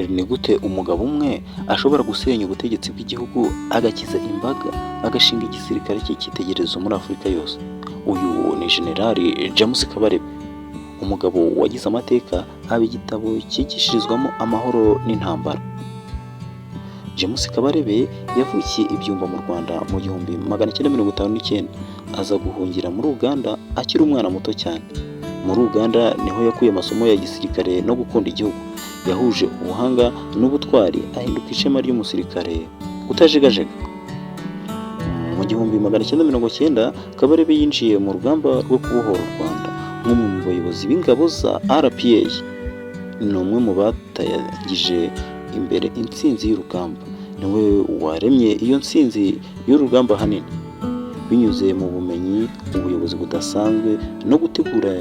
ni gute umugabo umwe ashobora gusenya ubutegetsi bw'igihugu agakiza imbaga agashinga igisirikare cy'icyitegererezo muri Afurika yose? Uyu ni Generali James Kabarebe, umugabo wagize amateka, haba igitabo cyigishirizwamo amahoro n'intambara. James Kabarebe yavukiye i Byumba mu Rwanda mu 1959, aza guhungira muri Uganda akiri umwana muto cyane. Muri Uganda niho yakuye amasomo ya gisirikare no gukunda igihugu. Yahuje ubuhanga n'ubutwari ahinduka ishema ry'umusirikare utajegajega. Mu 1990 Kabarebe yinjiye mu rugamba rwo kubohora u Rwanda nk'umwe mu bayobozi b'ingabo za RPA. Ni umwe mu batangije imbere intsinzi y'urugamba. Niwe waremye iyo ntsinzi y'urugamba hanini binyuze mu bumenyi, ubuyobozi budasanzwe no gutegura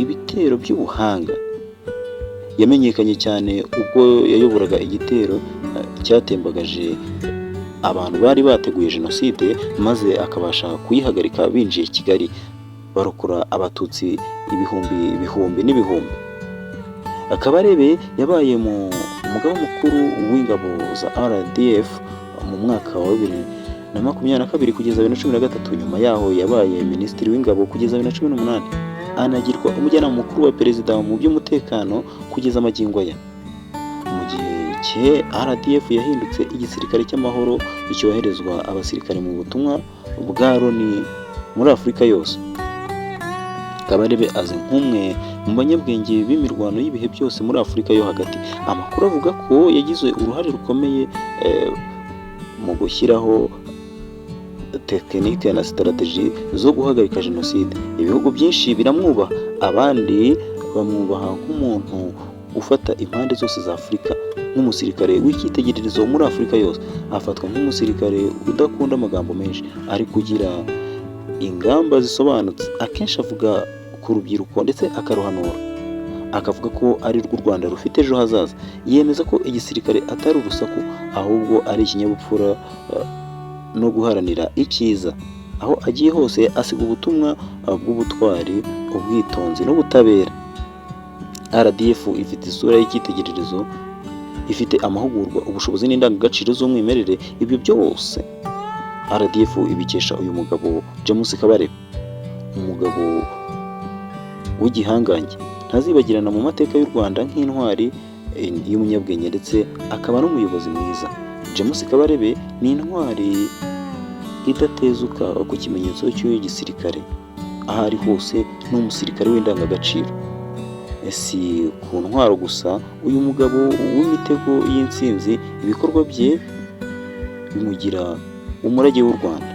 ibitero by'ubuhanga. Yamenyekanye cyane ubwo yayoboraga igitero cyatembagaje abantu bari bateguye jenoside, maze akabasha kuyihagarika binjiye Kigali barokora abatutsi ibihumbi n'ibihumbi. Kabarebe yabaye umugaba mukuru w'ingabo za RDF mu mwaka wa 2022 kugeza 2013. Nyuma yaho yabaye minisitiri w'ingabo kugeza 2018, anagirwa umujyanama mukuru wa perezida mu by'umutekano kugeza magingo aya. Mu gihe cye RDF yahindutse igisirikare cy'amahoro cyoherezwa abasirikare mu butumwa bwa Loni muri Afurika yose. Kabarebe azi nk'umwe mu banyabwenge b'imirwano y'ibihe byose muri Afurika yo hagati. Amakuru avuga ko yagize uruhare rukomeye mu gushyiraho tekinike na strategy zo guhagarika jenoside. Ibihugu byinshi biramwubaha, abandi bamwubaha nk'umuntu ufata impande zose za Afurika, nk'umusirikare w'icyitegererezo muri Afurika yose. Afatwa nk'umusirikare udakunda amagambo menshi, ari kugira ingamba zisobanutse. Akenshi avuga ku rubyiruko ndetse akaruhanura, akavuga ko ari rwo Rwanda rufite ejo hazaza. Yemeza ko igisirikare atari urusaku, ahubwo ari ikinyabupfura no guharanira icyiza. Aho agiye hose asiga ubutumwa bw'ubutwari, ubwitonzi n'ubutabera. RDF ifite isura y'icyitegererezo, ifite amahugurwa, ubushobozi n'indangagaciro z'umwimerere. Ibyo byose RDF ibikesha uyu mugabo James Kabarebe, umugabo w'igihangange ntazibagirana mu mateka y'u Rwanda nk'intwari y'umunyabwenge ndetse akaba n'umuyobozi mwiza. James Kabarebe ni intwari idatezuka ku kimenyetso cy'uyu gisirikare. Aho ari hose ni umusirikare w'indangagaciro. Si ku ntwaro gusa, uyu mugabo w'imitego y'intsinzi, ibikorwa bye bimugira umurage w'u Rwanda.